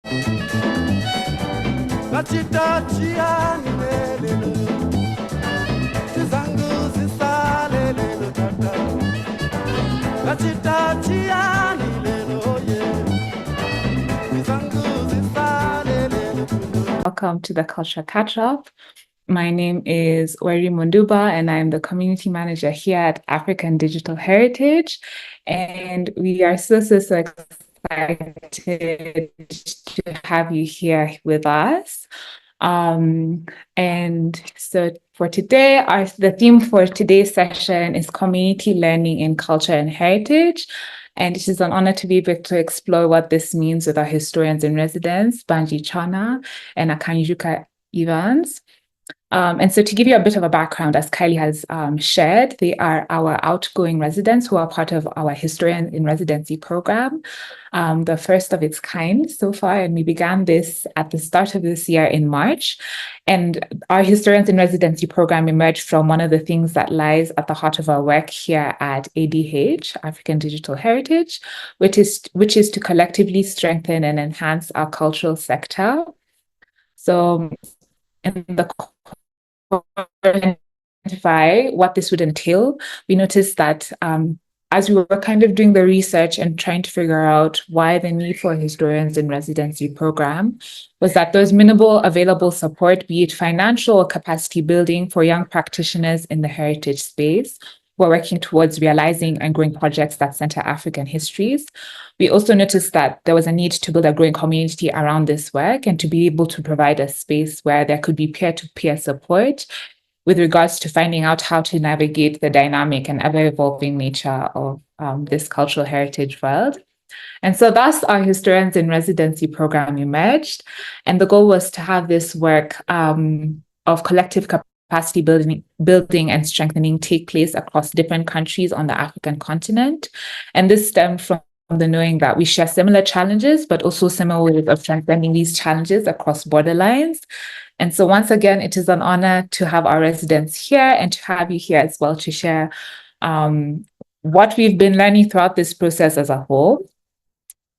Welcome to the Culture Catch-Up. My name is Weri Munduba, and I'm the community manager here at African Digital Heritage. And we are so excited to have you here with us. And so for today, the theme for today's session is community learning in culture and heritage. And it is an honor to be able to explore what this means with our historians in residence, Banji Chona and Akanyijuka Evans. And so to give you a bit of a background, as Kylie has shared, they are our outgoing residents who are part of our Historian in Residency program, the first of its kind so far. And we began this at the start of this year in March. And our Historians in Residency program emerged from one of the things that lies at the heart of our work here at ADH, African Digital Heritage, which is to collectively strengthen and enhance our cultural sector. So in the identify what this would entail, we noticed that as we were kind of doing the research and trying to figure out why the need for a historians in residency program was that there's minimal available support, be it financial or capacity building for young practitioners in the heritage space who are working towards realizing and growing projects that center African histories. We also noticed that there was a need to build a growing community around this work and to be able to provide a space where there could be peer-to-peer support with regards to finding out how to navigate the dynamic and ever-evolving nature of this cultural heritage world. And so thus our Historians in Residency program emerged, and the goal was to have this work of collective capacity building and strengthening take place across different countries on the African continent. And this stemmed from the knowing that we share similar challenges, but also similar ways of transcending these challenges across borderlines. And so once again, it is an honor to have our residents here and to have you here as well to share what we've been learning throughout this process as a whole.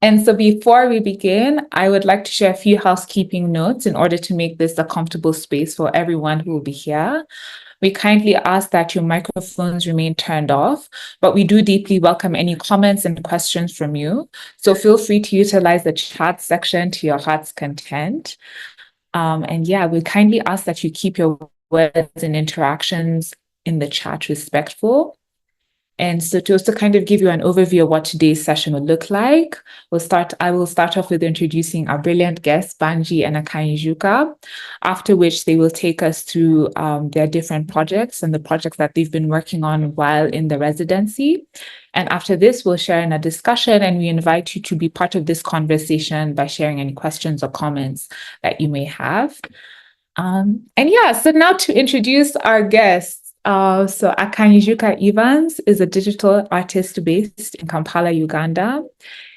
And so before we begin, I would like to share a few housekeeping notes in order to make this a comfortable space for everyone who will be here. We kindly ask that your microphones remain turned off, but we do deeply welcome any comments and questions from you. So feel free to utilize the chat section to your heart's content. And yeah, we kindly ask that you keep your words and interactions in the chat respectful. And so to also kind of give you an overview of what today's session would look like, I will start off with introducing our brilliant guests, Banji and Akanyijuka, after which they will take us through their different projects and the projects that they've been working on while in the residency. And after this, we'll share in a discussion, and we invite you to be part of this conversation by sharing any questions or comments that you may have. And yeah, so now to introduce our guests. So Akanyijuka Evans is a digital artist based in Kampala, Uganda.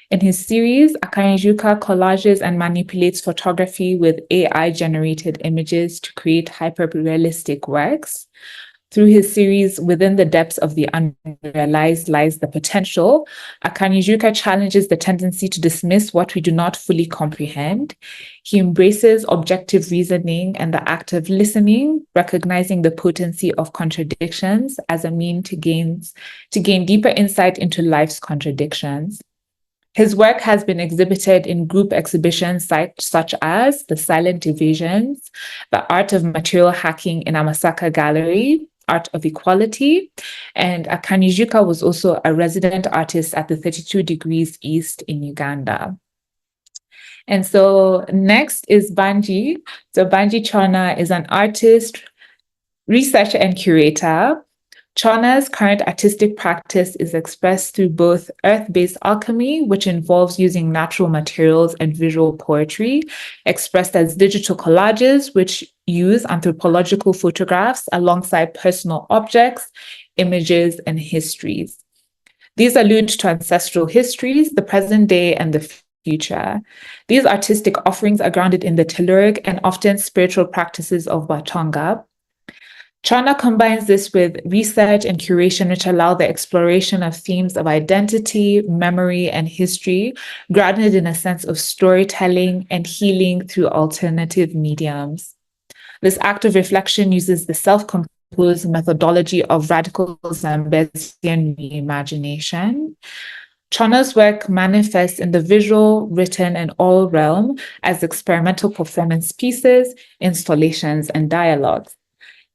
In his series, Akanyijuka collages and manipulates photography with AI-generated images to create hyper-realistic works. Through his series, Within the Depths of the Unrealized Lies the Potential, Akanyijuka challenges the tendency to dismiss what we do not fully comprehend. He embraces objective reasoning and the act of listening, recognizing the potency of contradictions as a means to gain deeper insight into life's contradictions. His work has been exhibited in group exhibitions such as The Silent Divisions, The Art of Material Hacking in Amasaka Gallery, Art of Equality, and Akanyijuka was also a resident artist at the 32 Degrees East in Uganda. And so next is Banji. So Banji Chona is an artist, researcher, and curator. Chona's current artistic practice is expressed through both earth-based alchemy, which involves using natural materials and visual poetry, expressed as digital collages, which use anthropological photographs alongside personal objects, images, and histories. These allude to ancestral histories, the present day, and the future. These artistic offerings are grounded in the telluric and often spiritual practices of Watonga. Chona combines this with research and curation, which allow the exploration of themes of identity, memory, and history, grounded in a sense of storytelling and healing through alternative mediums. This act of reflection uses the self-composed methodology of radical Zambesian reimagination. Chona's work manifests in the visual, written, and oral realm as experimental performance pieces, installations, and dialogues.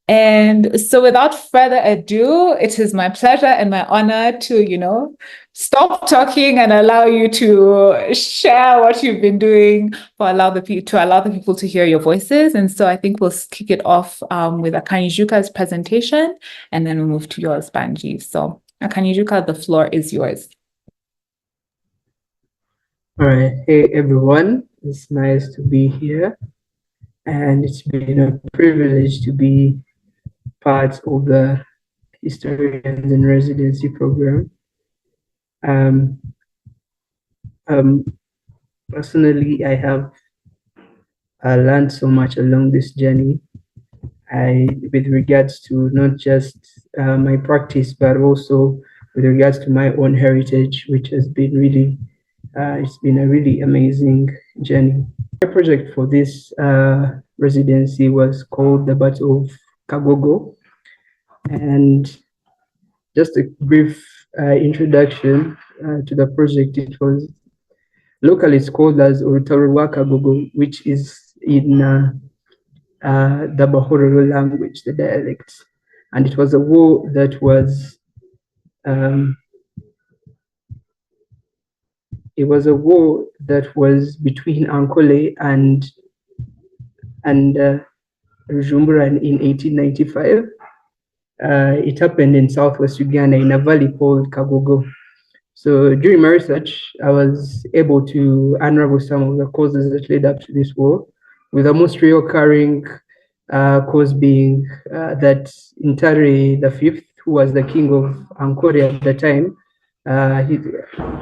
And so without further ado, it is my pleasure and my honor to, stop talking and allow you to share what you've been doing to allow the people to hear your voices. And so I think we'll kick it off with Akanyijuka's presentation, and then we'll move to yours, Banji. So Akanyijuka, the floor is yours. All right. Hey, everyone. It's nice to be here. And it's been a privilege to be part of the Historians in Residency program. Personally, I have learned so much along this journey. With regards to not just my practice, but also with regards to my own heritage, which has been really, it's been a really amazing journey. My project for this residency was called the Battle of Kagogo. And just a brief introduction to the project. It was locally it's called as Urutaruwa Kagogo, which is in the Bahororo language, the dialect. And it was a war that was between Ankole and Rujumbura in 1895. It happened in southwest Uganda in a valley called Kagogo. So during my research, I was able to unravel some of the causes that led up to this war, with the most recurring cause being that Intare V, who was the king of Ankole at the time, he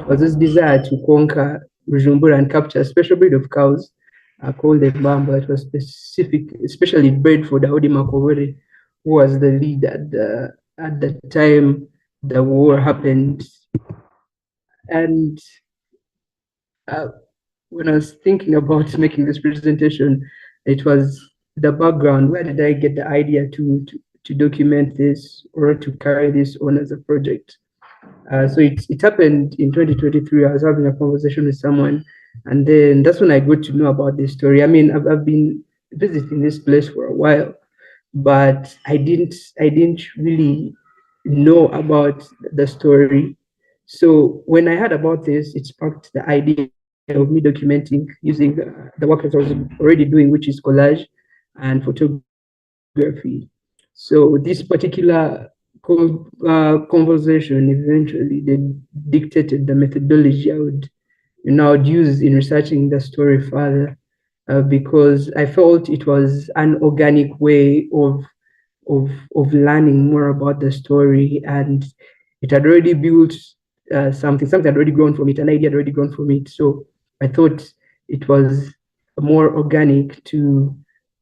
was this desire to conquer Rujumbura and capture a special breed of cows called the Bamba that was especially bred for Daudi Makowere, who was the lead at the time the war happened. And when I was thinking about making this presentation, it was the background. Where did I get the idea to document this or to carry this on as a project? So it happened in 2023. I was having a conversation with someone, and then that's when I got to know about this story. I mean, I've been visiting this place for a while, but I didn't really know about the story. So when I heard about this, it sparked the idea of me documenting using the work that I was already doing, which is collage and photography. So this particular conversation eventually dictated the methodology I would use in researching the story further, because I felt it was an organic way of learning more about the story, and it had already built something had already grown from it, an idea had already grown from it. So I thought it was more organic to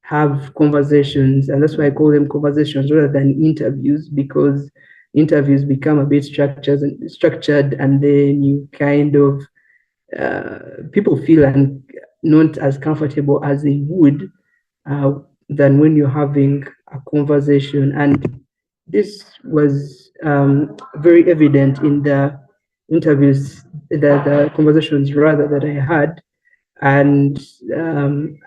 have conversations, and that's why I call them conversations rather than interviews, because interviews become a bit structured, and then you kind of people feel not as comfortable as they would than when you're having a conversation. And this was very evident in the interviews, the conversations rather that I had. And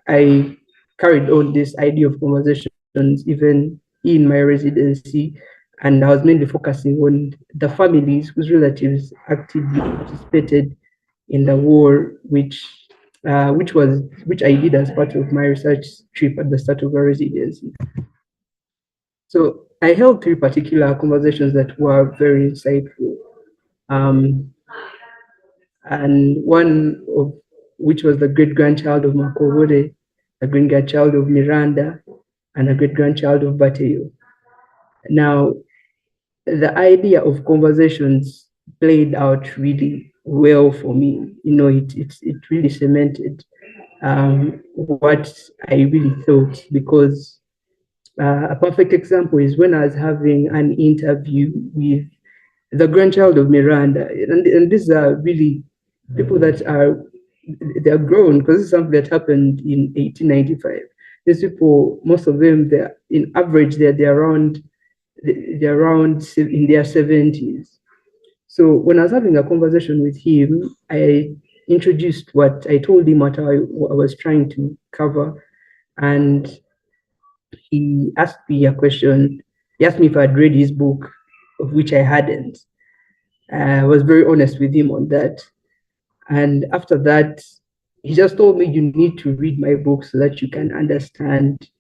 I carried on this idea of conversations even in my residency. And I was mainly focusing on the families whose relatives actively participated in the war, which I did as part of my research trip at the start of our residency. So I held three particular conversations that were very insightful, and one of which was the great grandchild of Makowore, the great grandchild of Miranda, and a great grandchild of Bateo. Now, the idea of conversations played out really well for me. It really cemented what I really thought, because A perfect example is when I was having an interview with the grandchild of Miranda, and these are really people that are they're grown because this is something that happened in 1895. These people, most of them, they're in average, they're around in their 70s. So when I was having a conversation with him, I introduced what I told him what I was trying to cover, and he asked me a question. He asked me if I'd read his book, of which I hadn't. I was very honest with him on that. And after that, he just told me, you need to read my book so that you can understand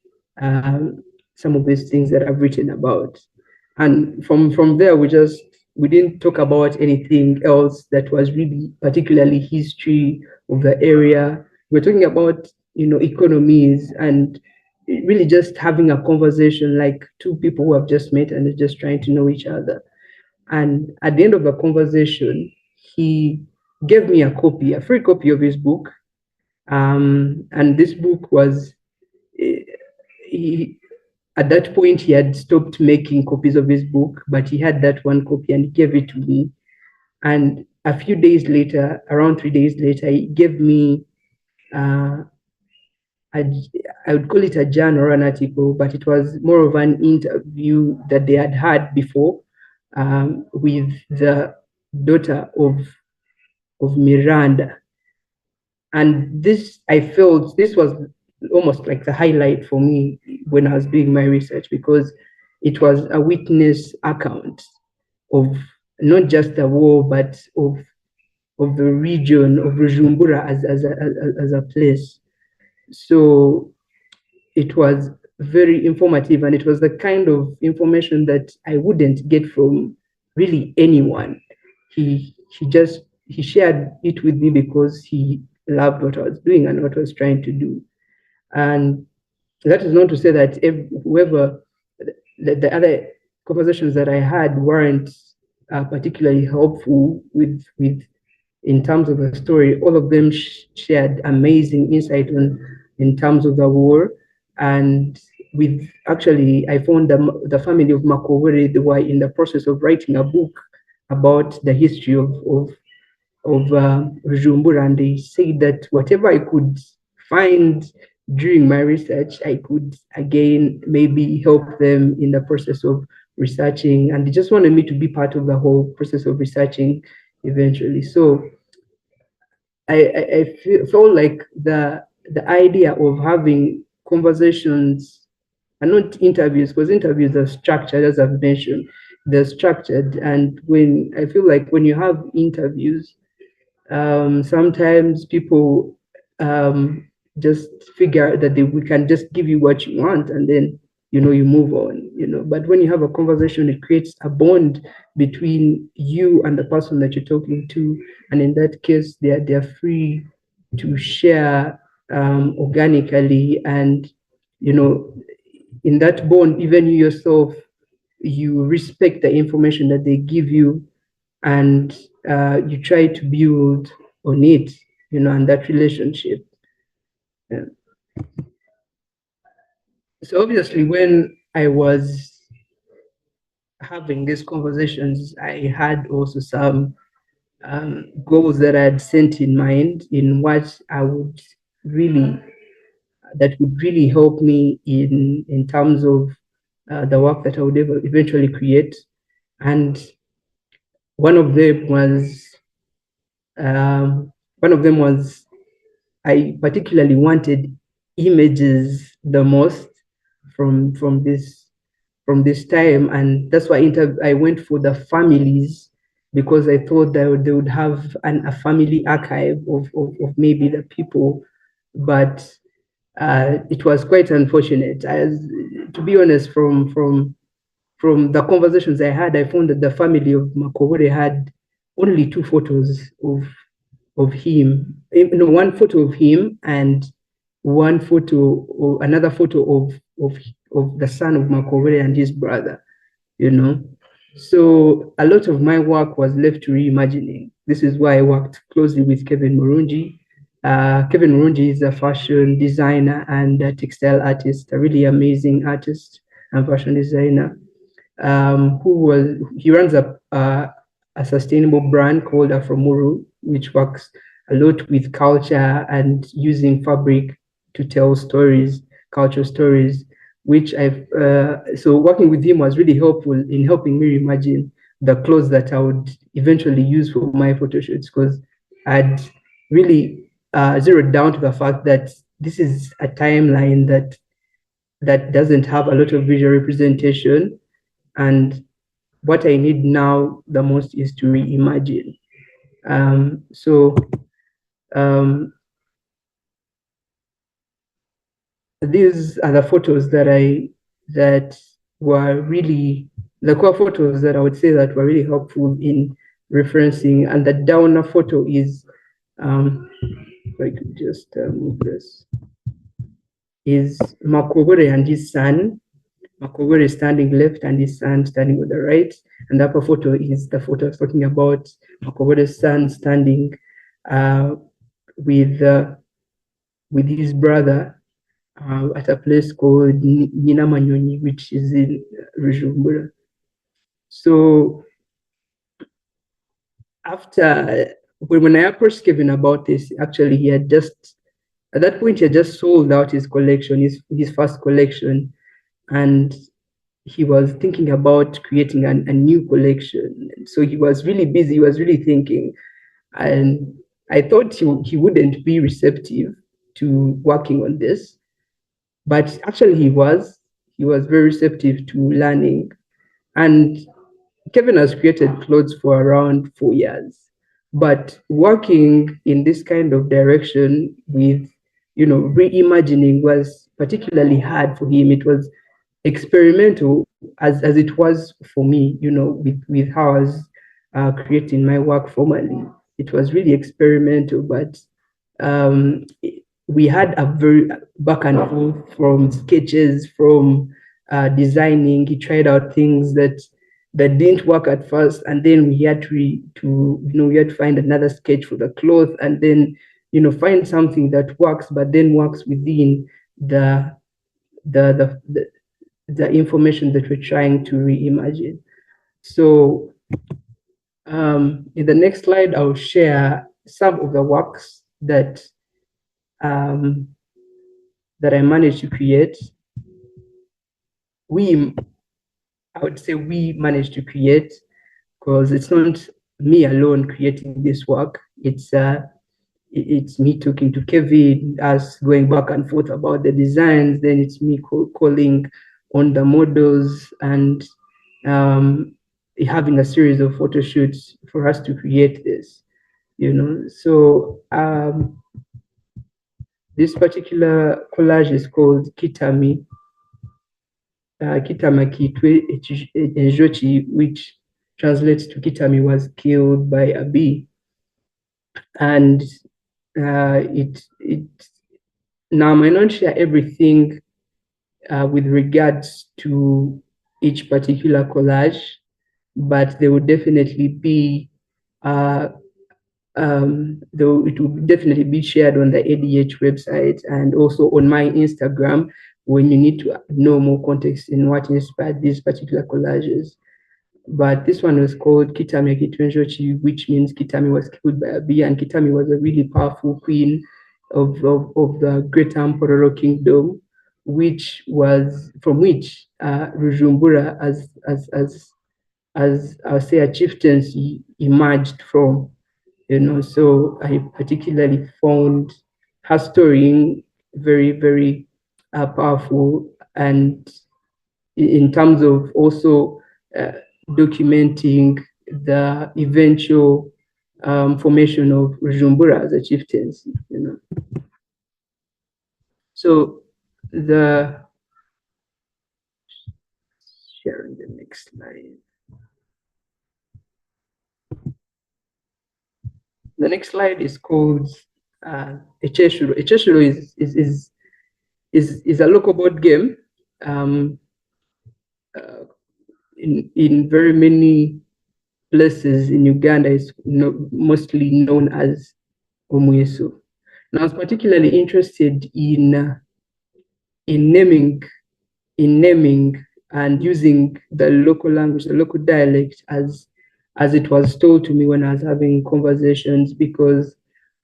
um, some of these things that I've written about. And from there, we didn't talk about anything else that was really particularly history of the area. We're talking about economies and really just having a conversation like two people who have just met and are just trying to know each other. And at the end of the conversation, he gave me a free copy of his book. And this book was, he, at that point, he had stopped making copies of his book, but he had that one copy and he gave it to me. And a few days later, around 3 days later, he gave me, I would call it a journal or an article, but it was more of an interview that they had before with the daughter of Miranda. And this, I felt this was almost like the highlight for me when I was doing my research, because it was a witness account of not just the war, but of the region of Rujumbura as a place. So it was very informative, and it was the kind of information that I wouldn't get from really anyone. He shared it with me because he loved what I was doing and what I was trying to do. And that is not to say that whoever the other conversations that I had weren't particularly helpful with in terms of the story. All of them shared amazing insight in terms of the war. And with actually, I found the family of Makowere, they were in the process of writing a book about the history of Rujumbura, and they said that whatever I could find during my research, I could again maybe help them in the process of researching, and they just wanted me to be part of the whole process of researching eventually. So I felt like the idea of having conversations and not interviews, because interviews are structured, as I've mentioned, they're structured. And when I feel like when you have interviews, sometimes people just figure that we can just give you what you want and then you move on. But when you have a conversation, it creates a bond between you and the person that you're talking to, and in that case they're free to share organically. And in that bond, even you yourself, you respect the information that they give you, and you try to build on it, and that relationship. Yeah. So obviously, when I was having these conversations, I had also some goals that I had set in mind in what I would really, that would really help me in terms of the work that I would eventually create. And one of them was um, one of them was I particularly wanted images the most from this time, and that's why I went for the families, because I thought that they would have a family archive of maybe the people, but it was quite unfortunate. To be honest, from the conversations I had, I found that the family of Makowore had only two photos of him, one photo of him and one photo, or another photo of the son of Makowere and his brother, So a lot of my work was left to reimagining. This is why I worked closely with Kevin Murungi. Kevin Murungi is a fashion designer and a textile artist, a really amazing artist. and fashion designer, he runs a sustainable brand called Afromuru, which works a lot with culture and using fabric to tell stories, cultural stories, which so working with him was really helpful in helping me imagine the clothes that I would eventually use for my photo shoots, because I'd really zeroed down to the fact that this is a timeline that doesn't have a lot of visual representation, and what I need now the most is to reimagine. So these are the photos that were really the core photos that I would say that were really helpful in referencing. And the downer photo is, if I could just move this, is Makogore and his son. Makogore is standing left and his son standing on the right. And the upper photo is the photo I was talking about, Makogore's son standing with his brother at a place called Nyinamanyonyi, which is in Rujumbura. So when I approached Kevin about this, actually he had just, at that point, he had just sold out his collection, his first collection, and he was thinking about creating a new collection. So he was really busy, he was really thinking, and I thought he wouldn't be receptive to working on this, but actually he was very receptive to learning. And Kevin has created clothes for around 4 years, but working in this kind of direction with, reimagining was particularly hard for him. It was experimental as it was for me, with how I was creating my work formally. It was really experimental, but um, we had a very back and forth from sketches, from designing. He tried out things that didn't work at first, and then we had we had to find another sketch for the cloth, and then find something that works, but then works within the the the, the information that we're trying to reimagine. So in the next slide, I'll share some of the works that I managed to create. I would say we managed to create, because it's not me alone creating this work. It's me talking to Kevin, us going back and forth about the designs. Then it's me calling on the models and having a series of photo shoots for us to create this. So this particular collage is called Kitami. Kitama Kitwe Enjochi, which translates to Kitami was killed by a bee. And now I might not share everything with regards to each particular collage, but there will definitely be though it will definitely be shared on the ADH website and also on my Instagram when you need to know more context in what inspired these particular collages. But this one was called Kitami Kitwenjochi, which means Kitami was killed by a bee, and Kitami was a really powerful queen of the Great Ampororo Kingdom, from which Rujumbura as I'll say a chieftaincy emerged from. So I particularly found her story very, very powerful, and in terms of also documenting the eventual formation of Rujumbura as a chieftaincy. So sharing the next slide. The next slide is called Echeshuro. Echeshuro is a local board game in very many places in Uganda. It's mostly known as Omweso. Now, I was particularly interested in naming and using the local language, the local dialect, as it was told to me when I was having conversations, because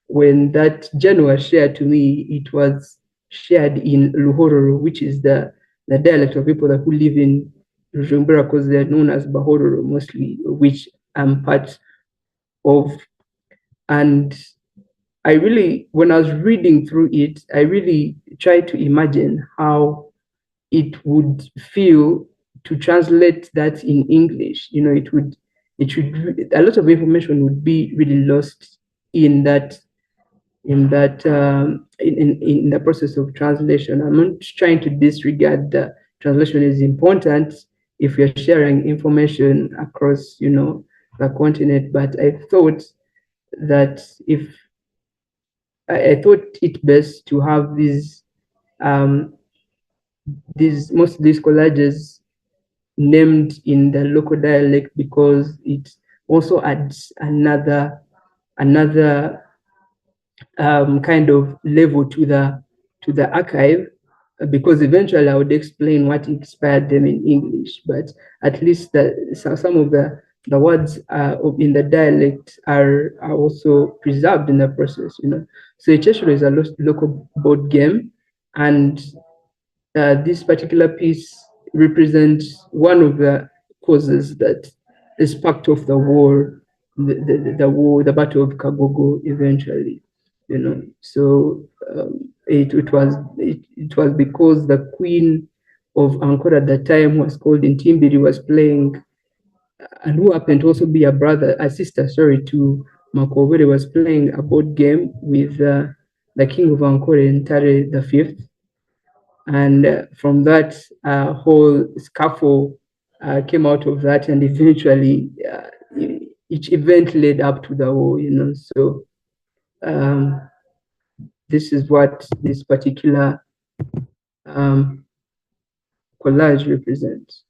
when that journal was shared to me, it was shared in Luhororo, which is the dialect of people that who live in Bujumbura, because they're known as Bahororo mostly, which I'm part of. And I really, when I was reading through it, I really tried to imagine how it would feel to translate that in English. You know, it should, a lot of information would be really lost in that, in the process of translation. I'm not trying to disregard the translation is important if you're sharing information across, the continent. But I thought that if I thought it best to have um, most of these collages named in the local dialect, because it also adds another kind of level to the archive, because eventually I would explain what inspired them in English, but at least some of the words in the dialect are also preserved in the process. So Cheshire is a local board game, and this particular piece represents one of the causes that sparked off the war, the war, the Battle of Kagogo eventually. So it was because the Queen of Ankara at the time was called Intimbiri, was playing, and who happened to also be a sister, sorry, to Makobere, was playing a board game with the King of Ankara, Ntare the Fifth, and from that whole scuffle came out of that, and eventually each event led up to the war. So um, this is what this particular um, collage represents.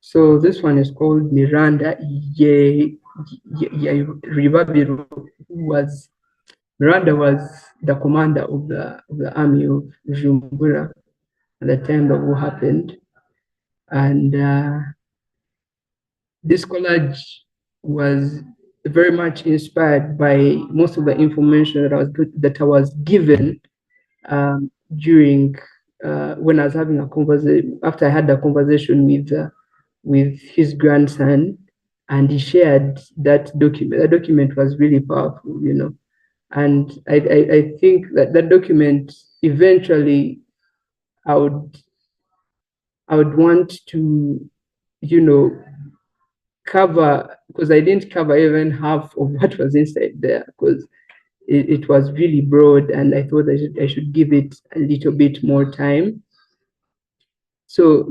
So this one is called Miranda Ribabiro, Miranda was the commander of the army of Jumbura at the time the war happened. And this collage was very much inspired by most of the information that I was given during when I was having a conversation, after I had a conversation with his grandson, and he shared that document. The document was really powerful, and I think that document eventually I would I would want to, you know, cover, because I didn't cover even half of what was inside there, because it was really broad, and I thought I should give it a little bit more time. So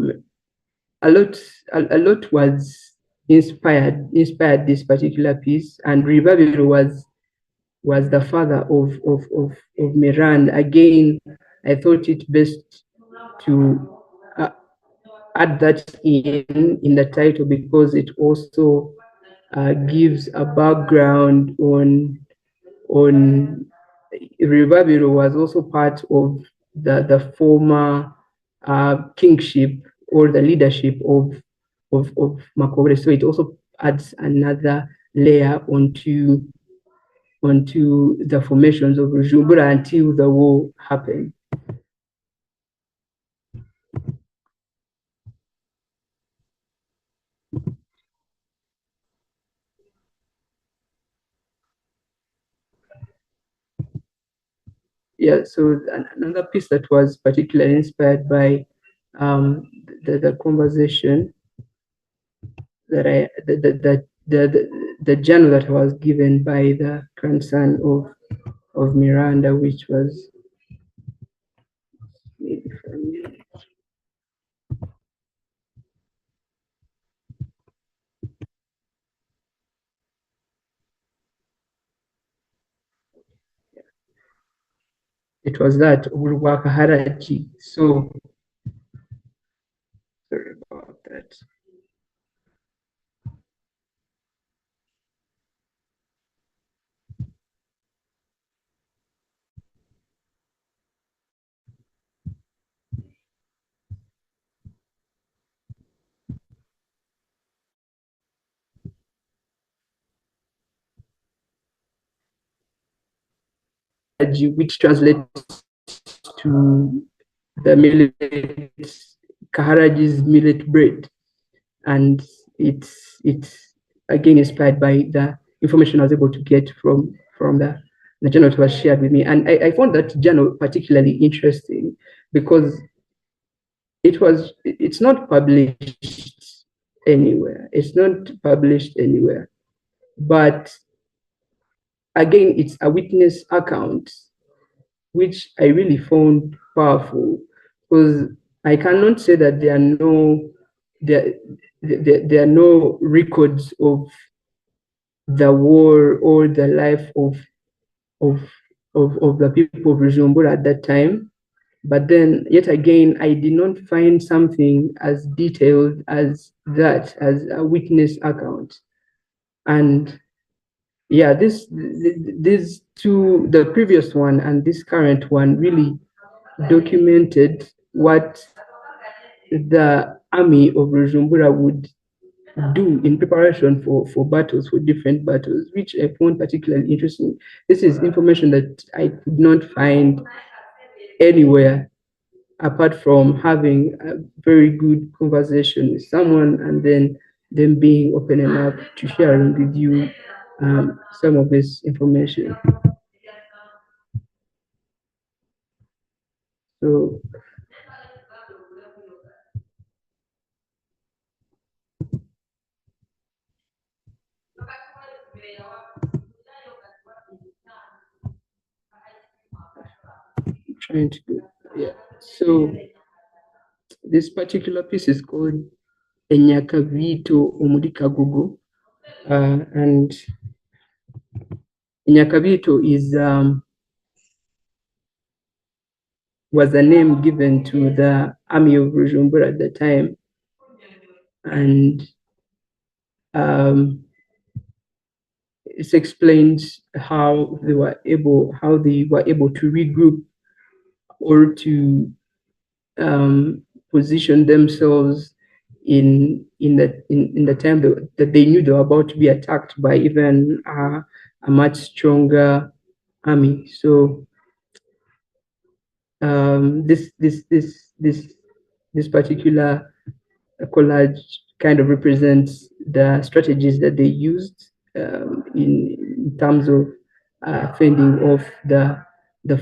a lot was inspired this particular piece, and Ribabiro was the father of Miran. Again, I thought it best to add that in the title, because it also gives a background on Ribabiro was also part of the former kingship or the leadership of Makobere. So it also adds another layer onto the formations of Bujumbura until the war happened. Yeah, so another piece that was particularly inspired by the conversation that the journal that was given by the grandson of Miranda, which was it was that Urwakaharaji. So sorry about that. kaharaji, which translates to the millet, kaharaji's millet bread. And it's again inspired by the information I was able to get from the journal that was shared with me. And I found that journal particularly interesting because it's not published anywhere. It's not published anywhere. But again, it's a witness account, which I really found powerful because I cannot say that there, there are no records of the war or the life of of the people of Bujumbura at that time. But then, yet again, I did not find something as detailed as that, as a witness account. And yeah, these two, the previous one and this current one, really documented what the army of Bujumbura would do in preparation for battles, for different battles, which I found particularly interesting. This is information that I could not find anywhere apart from having a very good conversation with someone and then them being open enough to sharing with you some of this information. So trying to yeah. So this particular piece is called Enyakavito Omuri Kagogo. And Nyakabito was a name given to the army of Bujumbura at the time, and it explains how they were able to regroup or to position themselves in the time that they knew they were about to be attacked by even a much stronger army. So this particular collage kind of represents the strategies that they used in terms of fending off the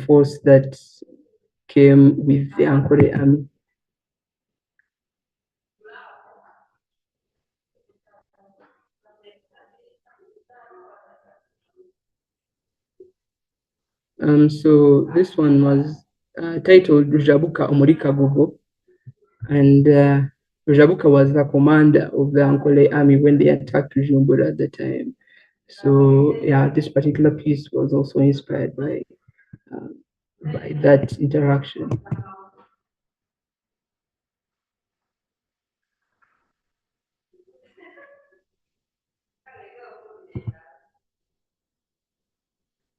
force that came with the Ankole army. So this one was titled Rujabuka Omuri Kagogo, and Rujabuka was the commander of the Ankole army when they attacked Bujumbura at the time. So yeah, this particular piece was also inspired by that interaction.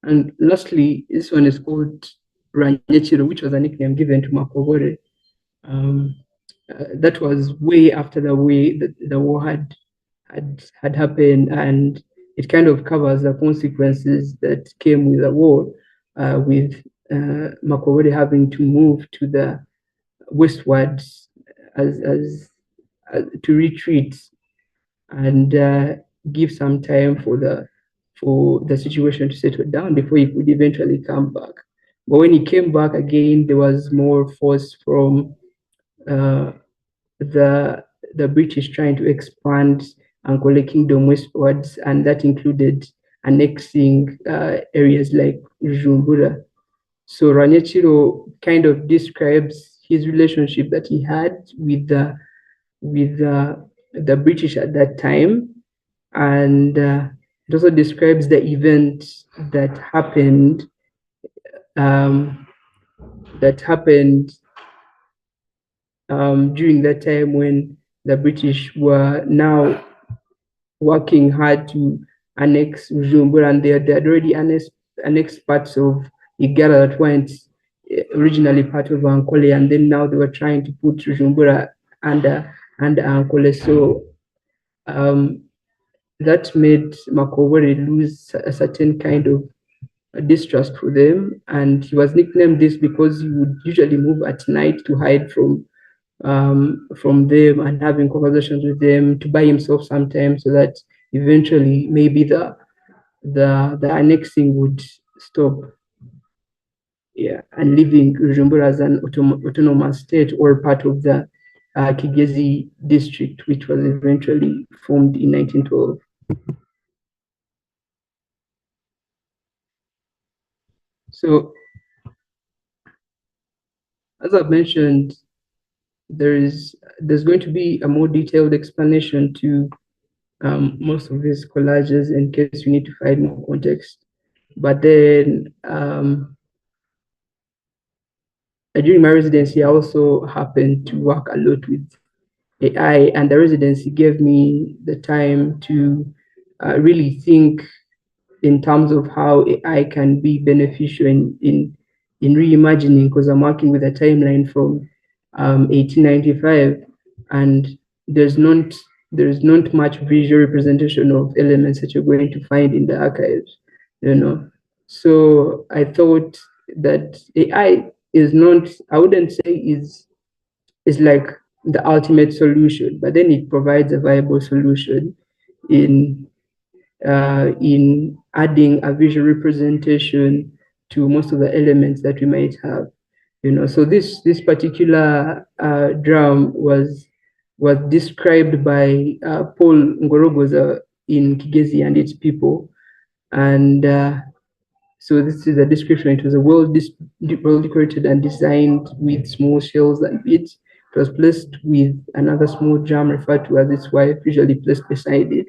And lastly, this one is called Ranyechiro, which was a nickname given to Makogore. That was way after the way that the war had happened, and it kind of covers the consequences that came with the war, with Makogore having to move to the westwards as to retreat and give some time for the situation to settle down before he could eventually come back. But when he came back again, there was more force from the British trying to expand Ankole Kingdom westwards, and that included annexing areas like Jumbura. So Ranyechiro kind of describes his relationship that he had with the British at that time, and it also describes the event that happened during that time when the British were now working hard to annex Bujumbura, and they had already annexed parts of Igala that weren't originally part of Ankole, and then now they were trying to put Bujumbura under Ankole. So that made Makogore lose a certain kind of distrust for them, and he was nicknamed this because he would usually move at night to hide from them and having conversations with them, to by himself sometimes, so that eventually maybe the annexing would stop. Yeah, and leaving Bujumbura as an autonomous state or part of the Kigezi district, which was eventually formed in 1912. So, as I've mentioned, there's going to be a more detailed explanation to most of these collages in case you need to find more context. But then during my residency, I also happened to work a lot with AI, and the residency gave me the time to really think in terms of how AI can be beneficial in reimagining, because I'm working with a timeline from 1895, and there's not there's not much visual representation of elements that you're going to find in the archives, you know. So I thought that AI is not, I wouldn't say is like the ultimate solution, but then it provides a viable solution in in adding a visual representation to most of the elements that we might have, you know. So this particular drum was described by Paul Ngorogoza in Kigezi and its people, and so this is a description. It was a well decorated and designed with small shells and beads. It was placed with another small drum referred to as its wife, usually placed beside it.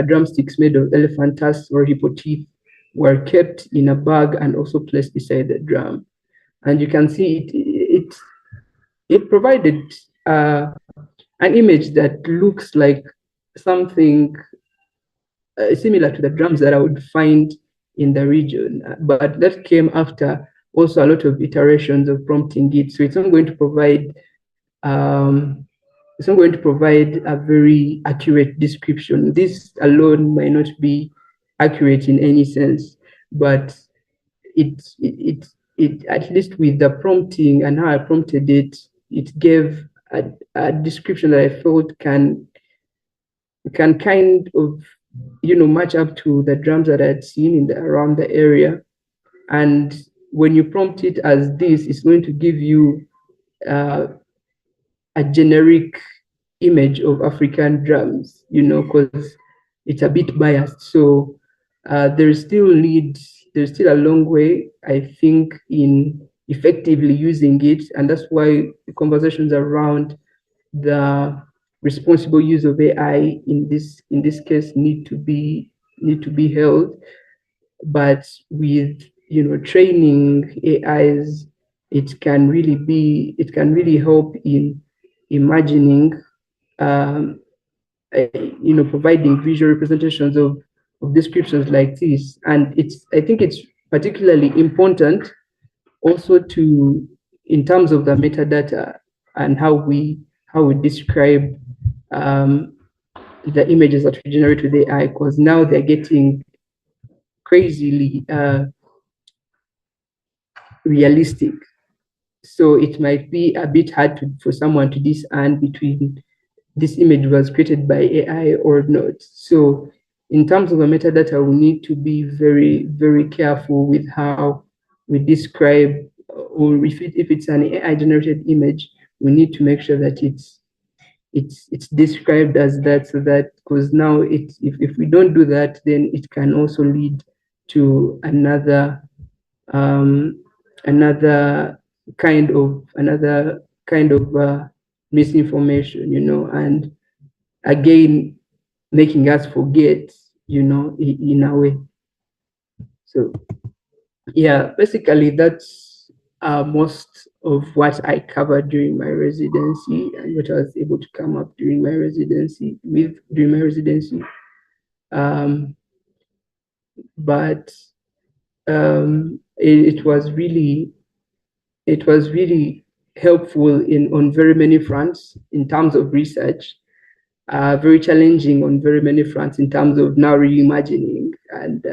Drumsticks made of elephant tusks or hippo teeth were kept in a bag and also placed beside the drum. And you can see it provided an image that looks like something similar to the drums that I would find in the region. But that came after also a lot of iterations of prompting it. So um, it's not going to provide a very accurate description. This alone might not be accurate in any sense, but it at least with the prompting and how I prompted it, it gave a description that I felt can kind of, you know, match up to the drums that I had seen in around the area. And when you prompt it as this, it's going to give you a generic image of African drums, you know, because it's a bit biased. So there's still a long way, I think, in effectively using it, and that's why the conversations around the responsible use of AI in this case need to be held. But with, you know, training AIs, it can really help in imagining, um, you know, providing visual representations of descriptions like this. And I think it's particularly important also to, in terms of the metadata and how we describe the images that we generate with AI, because now they're getting crazily realistic. So it might be a bit hard for someone to discern between this image was created by AI or not. So in terms of the metadata, we need to be very, very careful with how we describe, or if it's an AI generated image, we need to make sure that it's described as that, so that, because now if we don't do that, then it can also lead to um, another kind of misinformation, you know, and again making us forget, you know, in a way. So yeah, basically that's most of what I covered during my residency and what I was able to come up during my residency. Um, but it was really helpful in on very many fronts in terms of research. Very challenging on very many fronts in terms of now reimagining, and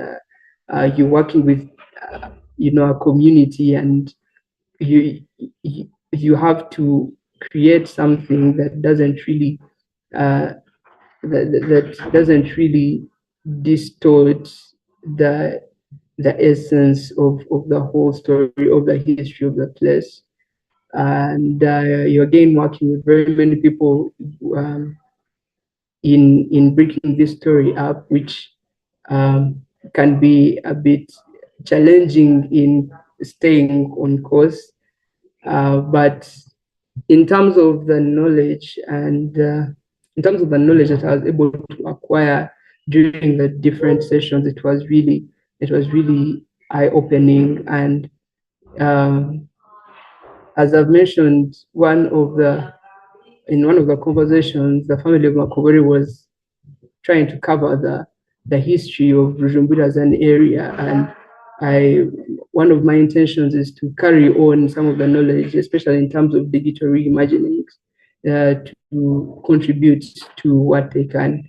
you're working with a community, and you you have to create something that doesn't really uh, that doesn't really distort the essence of the whole story, of the history of the place. And you're again working with very many people um, in breaking this story up, which um, can be a bit challenging in staying on course. But in terms of the knowledge and in terms of the knowledge that I was able to acquire during the different sessions, it was really eye-opening. And um, as I've mentioned, in one of the conversations, the family of Makobori was trying to cover the history of Bujumbura as an area, and I one of my intentions is to carry on some of the knowledge, especially in terms of digital reimagining, to contribute to what they can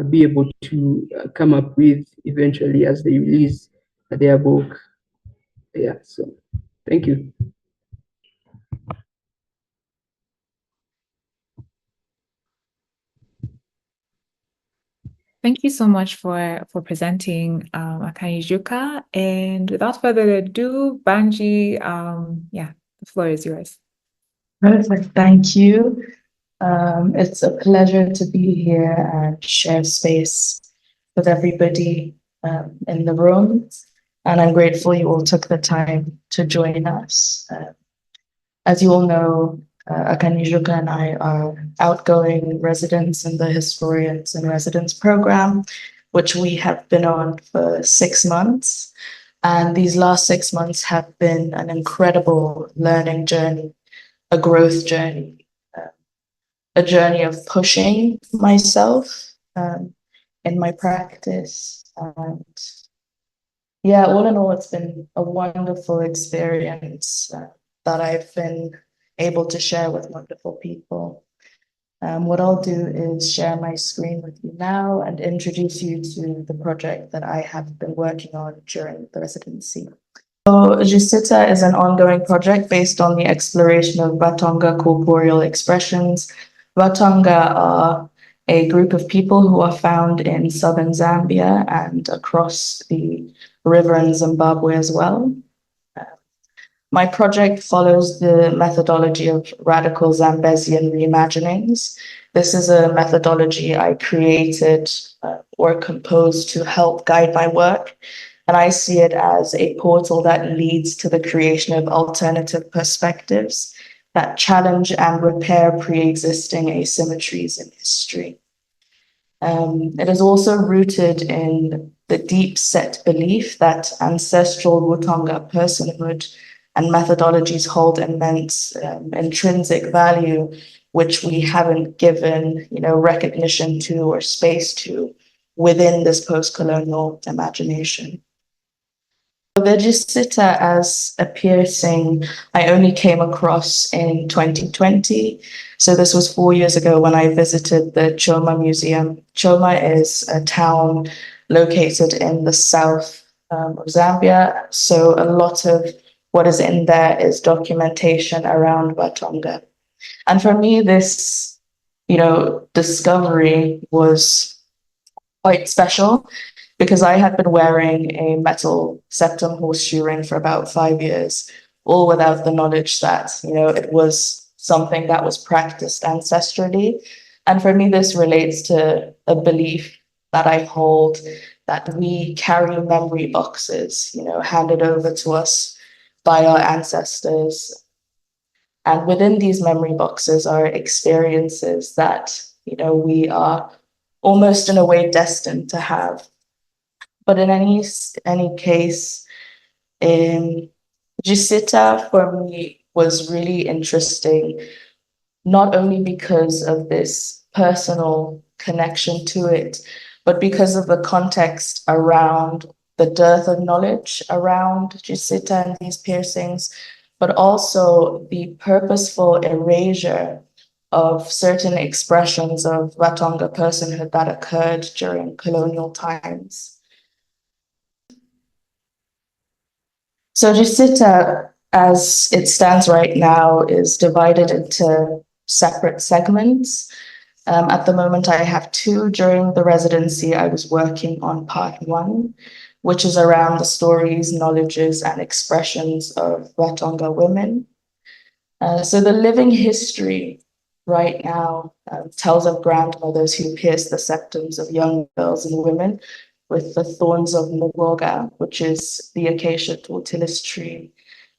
be able to come up with eventually as they release their book. Yeah, so thank you. Thank you so much for presenting Akanyijuka. And without further ado, Banji, yeah, the floor is yours. Perfect. Thank you. It's a pleasure to be here and share space with everybody in the room. And I'm grateful you all took the time to join us. As you all know, Akanyijuka and I are outgoing residents in the Historians in Residence program, which we have been on for 6 months. And these last 6 months have been an incredible learning journey, a growth journey, a journey of pushing myself in my practice. And yeah, all in all, it's been a wonderful experience that I've been able to share with wonderful people. What I'll do is share my screen with you now and introduce you to the project that I have been working on during the residency. So Cisita is an ongoing project based on the exploration of Batonga corporeal expressions. Batonga are a group of people who are found in southern Zambia and across the river in Zimbabwe as well. My project follows the methodology of radical Zambesian reimaginings. This is a methodology I created or composed to help guide my work. And I see it as a portal that leads to the creation of alternative perspectives that challenge and repair pre-existing asymmetries in history. It is also rooted in the deep set belief that ancestral Rutonga personhood and methodologies hold immense intrinsic value, which we haven't given, recognition to or space to within this post-colonial imagination. The Cisita as a piercing, I only came across in 2020. So this was 4 years ago when I visited the Choma Museum. Choma is a town located in the south of Zambia. So a lot of what is in there is documentation around Batonga. And for me, this, discovery was quite special because I had been wearing a metal septum horseshoe ring for about 5 years, all without the knowledge that, it was something that was practiced ancestrally. And for me, this relates to a belief that I hold that we carry memory boxes, handed over to us by our ancestors. And within these memory boxes are experiences that, we are almost in a way destined to have. But in any case, Cisita for me was really interesting, not only because of this personal connection to it, but because of the context around the dearth of knowledge around Cisita and these piercings, but also the purposeful erasure of certain expressions of Batonga personhood that occurred during colonial times. So Cisita, as it stands right now, is divided into separate segments. At the moment, I have two. During the residency, I was working on part one, which is around the stories, knowledges, and expressions of Watonga women. So the living history right now tells of grandmothers who pierced the septums of young girls and women with the thorns of Mugoga, which is the acacia tortilis tree,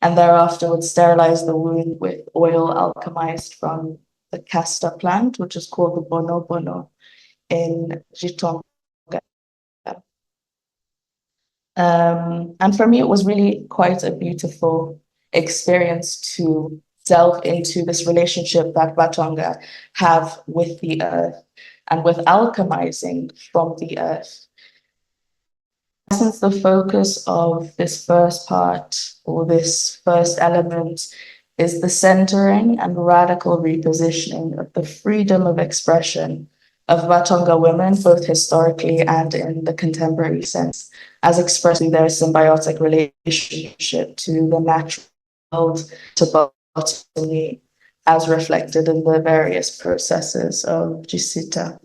and thereafter would sterilize the wound with oil alchemized from the castor plant, which is called the bono bono in Jitonga. And for me, it was really quite a beautiful experience to delve into this relationship that Watonga have with the earth and with alchemizing from the earth. Since the focus of this first part or this first element is the centering and radical repositioning of the freedom of expression of Watonga women, both historically and in the contemporary sense, as expressed through their symbiotic relationship to the natural world, to botany, as reflected in the various processes of Cisita.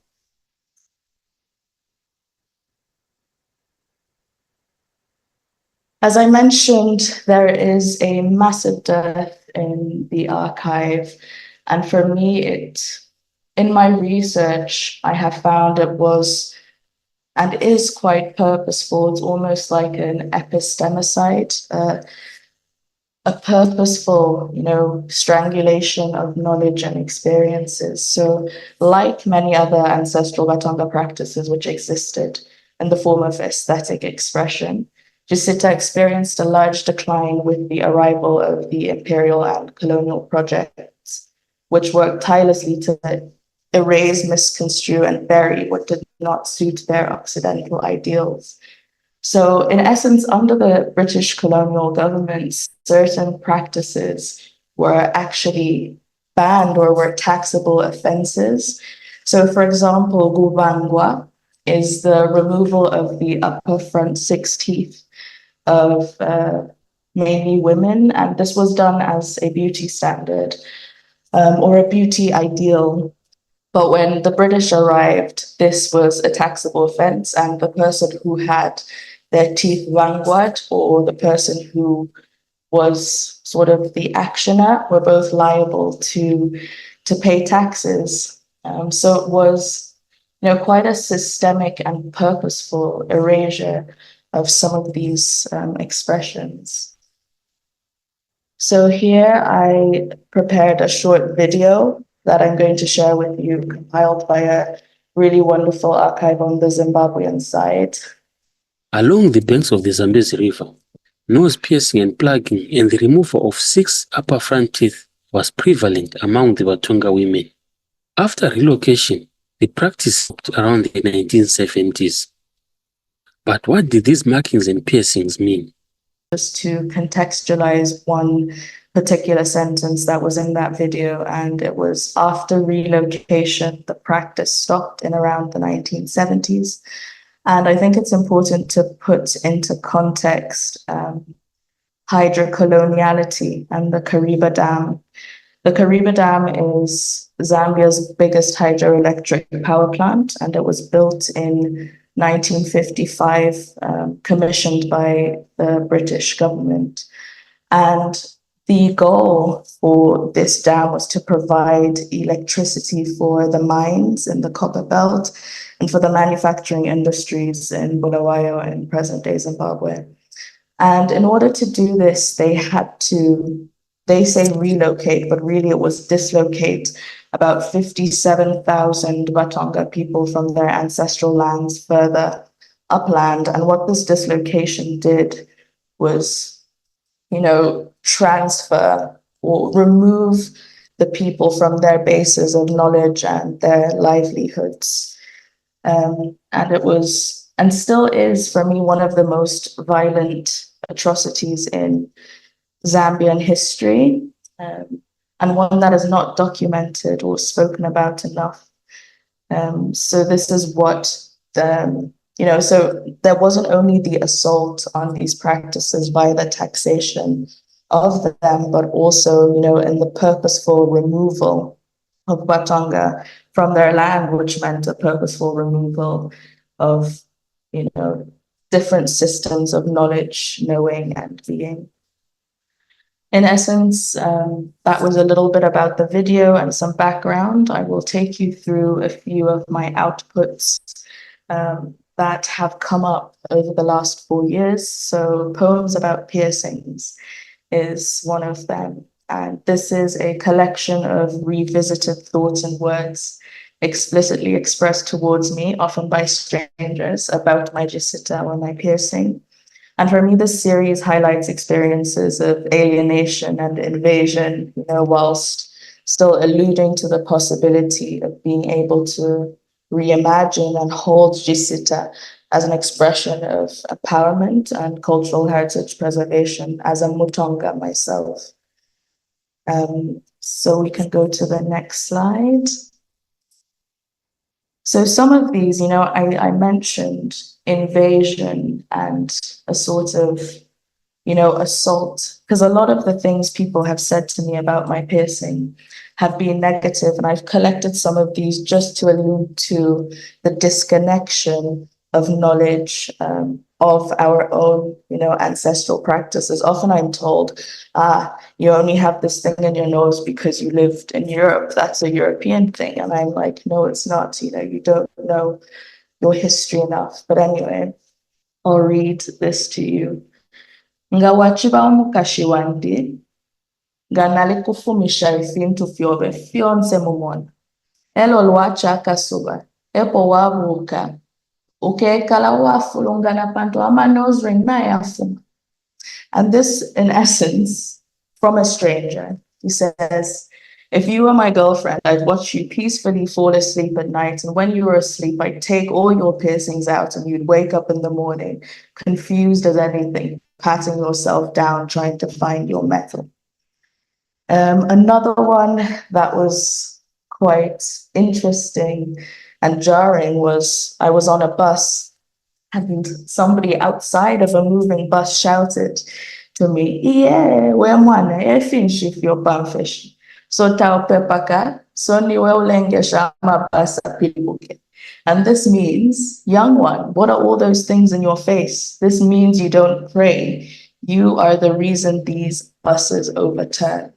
As I mentioned, there is a massive dearth in the archive. And for me, in my research, I have found it was and is quite purposeful. It's almost like an epistemicide, a purposeful, strangulation of knowledge and experiences. So, like many other ancestral Batanga practices which existed in the form of aesthetic expression, Cisita experienced a large decline with the arrival of the imperial and colonial projects, which worked tirelessly to erase, misconstrue, and bury what did not suit their Occidental ideals. So, in essence, under the British colonial government, certain practices were actually banned or were taxable offenses. So, for example, gubangwa is the removal of the upper front six teeth of mainly women, and this was done as a beauty standard or a beauty ideal. But when the British arrived, this was a taxable offense, and the person who had their teeth vanguard or the person who was sort of the actioner were both liable to pay taxes. So it was, quite a systemic and purposeful erasure of some of these expressions. So here I prepared a short video that I'm going to share with you, compiled by a really wonderful archive on the Zimbabwean side. Along the banks of the Zambezi River, nose piercing and plugging and the removal of 6 upper front teeth was prevalent among the Watonga women. After relocation, the practice stopped around the 1970s. But what did these markings and piercings mean? Just to contextualize one particular sentence that was in that video, and it was after relocation, the practice stopped in around the 1970s. And I think it's important to put into context hydrocoloniality and the Kariba Dam. The Kariba Dam is Zambia's biggest hydroelectric power plant, and it was built in 1955, commissioned by the British government. And the goal for this dam was to provide electricity for the mines in the copper belt and for the manufacturing industries in Bulawayo and present-day Zimbabwe. And in order to do this, they had to, they say relocate, but really it was dislocate about 57,000 Watonga people from their ancestral lands further upland. And what this dislocation did was, transfer or remove the people from their bases of knowledge and their livelihoods. And it was, and still is for me, one of the most violent atrocities in Zambian history, and one that is not documented or spoken about enough. So this is what So there wasn't only the assault on these practices by the taxation of them, but also, in the purposeful removal of Batonga from their land, which meant a purposeful removal of, different systems of knowledge, knowing, and being. In essence, that was a little bit about the video and some background. I will take you through a few of my outputs that have come up over the last 4 years. So poems about piercings is one of them. And this is a collection of revisited thoughts and words explicitly expressed towards me, often by strangers, about my Cisita or my piercing. And for me, this series highlights experiences of alienation and invasion, whilst still alluding to the possibility of being able to reimagine and hold Cisita as an expression of empowerment and cultural heritage preservation as a Mutonga myself. So we can go to the next slide. So some of these, I mentioned invasion and a sort of, assault, because a lot of the things people have said to me about my piercing have been negative, and I've collected some of these just to allude to the disconnection of knowledge of our own, ancestral practices. Often I'm told, you only have this thing in your nose because you lived in Europe. That's a European thing. And I'm like, no, it's not. You don't know your history enough. But anyway, I'll read this to you. Nga wachiba omukashi wandi, nga nali kufumisha ifintu fyobe fyonse mumona. Elo lwacha akasuba, epo wabuuka, ukekala wafulungana pantu ama nose ring na yafuma. And this, in essence, from a stranger, he says, if you were my girlfriend, I'd watch you peacefully fall asleep at night. And when you were asleep, I'd take all your piercings out and you'd wake up in the morning, confused as anything, patting yourself down, trying to find your metal. Another one that was quite interesting and jarring was I was on a bus and somebody outside of a moving bus shouted to me, "Yeah, where mwana, I finish if you're panfish. So tau pepaka, so niwe ulengesha mabasa pilibuke." And this means, young one, what are all those things in your face? This means you don't pray. You are the reason these buses overturn.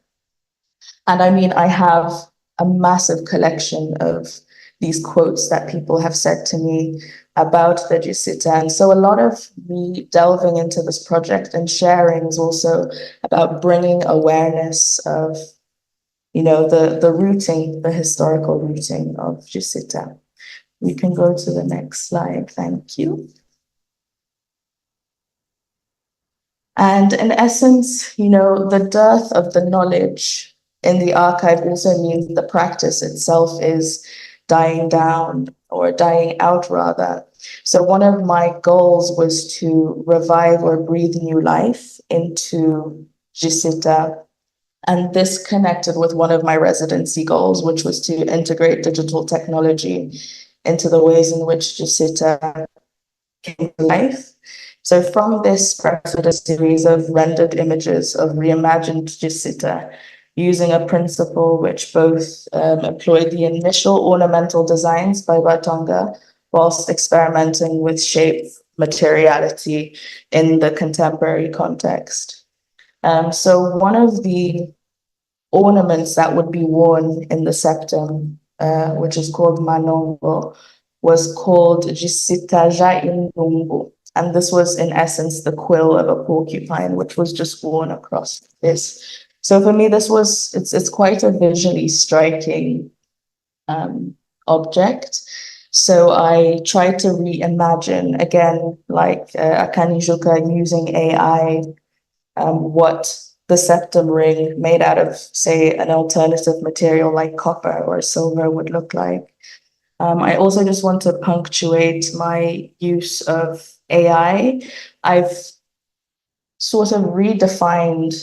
And I mean, I have a massive collection of these quotes that people have said to me about the Cisita. And so a lot of me delving into this project and sharing is also about bringing awareness of, the rooting, the historical rooting of Cisita. We can go to the next slide. Thank you. And in essence, the dearth of the knowledge in the archive also means the practice itself is dying down or dying out rather. So one of my goals was to revive or breathe new life into Cisita. And this connected with one of my residency goals, which was to integrate digital technology into the ways in which Cisita came to life. So from this prepared a series of rendered images of reimagined Cisita using a principle which both employed the initial ornamental designs by Batonga whilst experimenting with shape, materiality in the contemporary context. So one of the ornaments that would be worn in the septum, which is called manongo, was called Cisita ja indungu. And this was, in essence, the quill of a porcupine, which was just worn across this. So for me, it's quite a visually striking object. So I tried to reimagine, again, like Akanyijuka, using AI, what the septum ring made out of, say, an alternative material like copper or silver would look like. I also just want to punctuate my use of AI. I've sort of redefined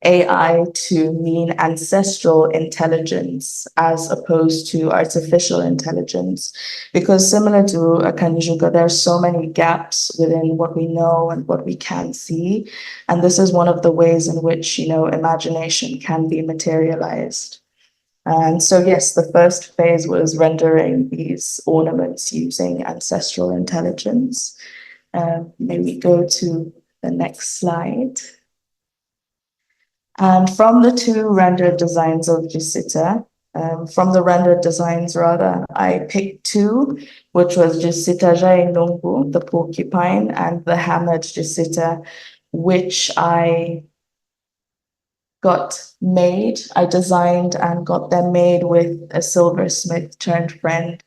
AI to mean ancestral intelligence as opposed to artificial intelligence. Because similar to Akanyijuka, there are so many gaps within what we know and what we can see. And this is one of the ways in which, imagination can be materialized. And so, yes, the first phase was rendering these ornaments using ancestral intelligence. May we go to the next slide? And from the two rendered designs of Cisita, from the rendered designs rather, I picked two, which was Cisita Jainungu, the porcupine, and the hammered Cisita, which I got made. I designed and got them made with a silversmith turned friend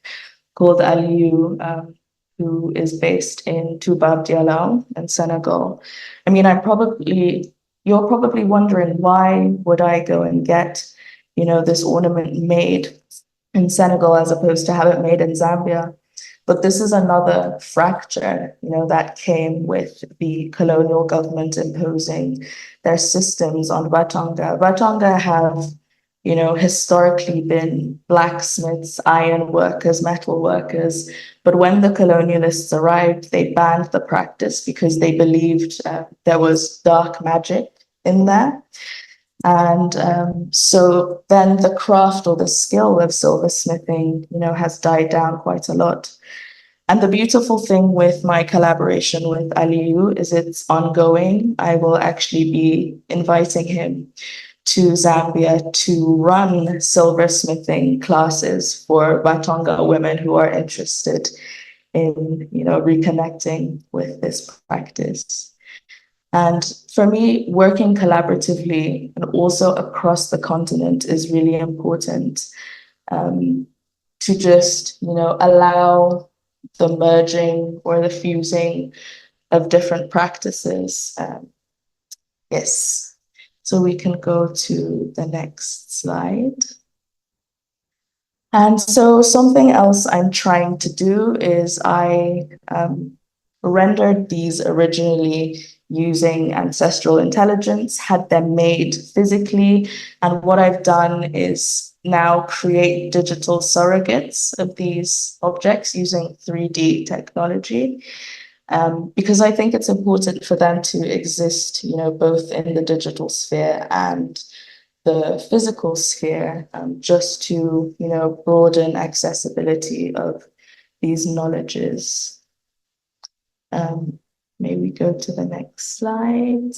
called Aliou, who is based in Toubab Dialaw in Senegal. I mean, you're probably wondering, why would I go and get, this ornament made in Senegal as opposed to have it made in Zambia? But this is another fracture, that came with the colonial government imposing their systems on Batonga. Batonga have, historically been blacksmiths, iron workers, metal workers. But when the colonialists arrived, they banned the practice because they believed there was dark magic in there. And so then the craft or the skill of silversmithing, has died down quite a lot. And the beautiful thing with my collaboration with Aliou is it's ongoing. I will actually be inviting him to Zambia to run silversmithing classes for Batonga women who are interested in, reconnecting with this practice. And for me, working collaboratively and also across the continent is really important, to just, allow the merging or the fusing of different practices. Yes, so we can go to the next slide. And so something else I'm trying to do is I rendered these originally using ancestral intelligence, had them made physically. And what I've done is now create digital surrogates of these objects using 3D technology, because I think it's important for them to exist, both in the digital sphere and the physical sphere, just to, broaden accessibility of these knowledges. May we go to the next slide?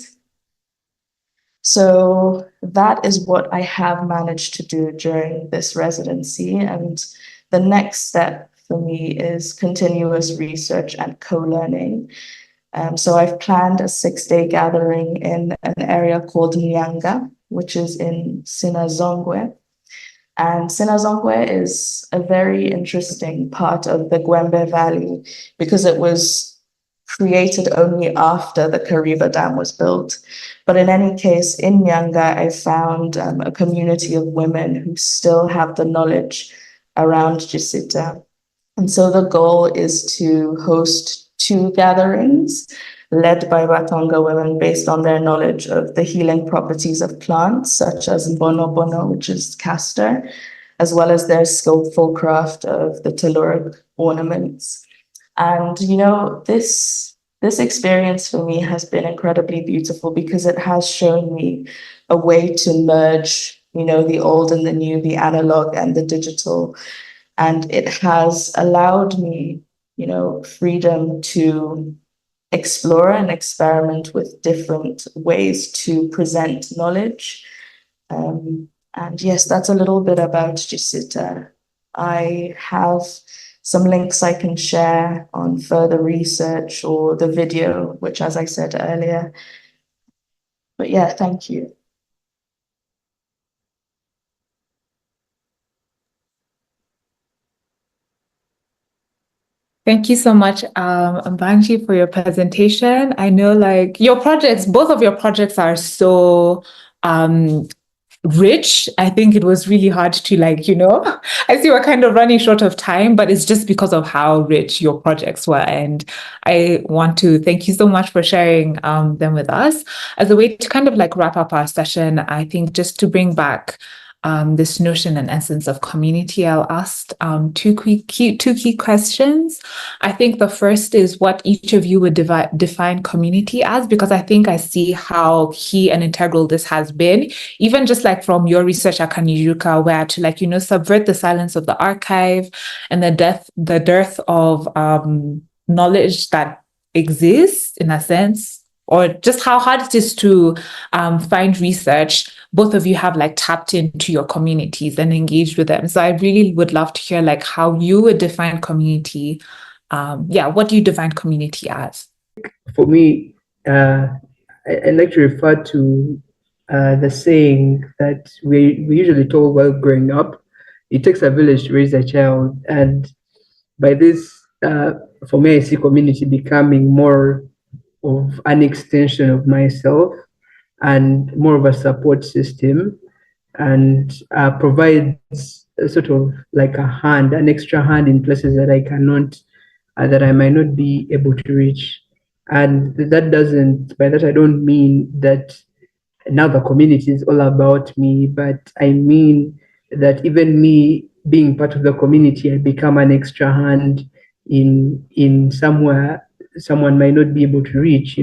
So that is what I have managed to do during this residency. And the next step for me is continuous research and co-learning. So I've planned a 6-day gathering in an area called Nyanga, which is in Sinazongwe. And Sinazongwe is a very interesting part of the Gwembe Valley because it was created only after the Kariba Dam was built. But in any case, in Nyanga, I found a community of women who still have the knowledge around Cisita. And so the goal is to host 2 gatherings led by Batonga women based on their knowledge of the healing properties of plants, such as Bono Bono, which is castor, as well as their skillful craft of the telluric ornaments. And, this experience for me has been incredibly beautiful because it has shown me a way to merge, the old and the new, the analog and the digital. And it has allowed me, freedom to explore and experiment with different ways to present knowledge. And yes, that's a little bit about Cisita. I have some links I can share on further research or the video, which, as I said earlier. But yeah, thank you. Thank you so much, Banji, for your presentation. I know your projects, both of your projects are so rich. I think it was really hard to I see we're kind of running short of time, but it's just because of how rich your projects were. And I want to thank you so much for sharing them with us. As a way to kind of wrap up our session, I think just to bring back this notion and essence of community, I'll ask two key questions. I think the first is what each of you would define community as, because I think I see how key and integral this has been, even just from your research at Akanyijuka, where to subvert the silence of the archive and the dearth of knowledge that exists in a sense, or just how hard it is to find research. Both of you have tapped into your communities and engaged with them. So I really would love to hear how you would define community. What do you define community as? For me, I like to refer to the saying that we usually told while growing up, it takes a village to raise a child. And by this, for me, I see community becoming more of an extension of myself and more of a support system, and provides a sort of an extra hand in places that that I might not be able to reach. And by that, I don't mean that now the community is all about me, but I mean that even me being part of the community, I become an extra hand in somewhere someone might not be able to reach,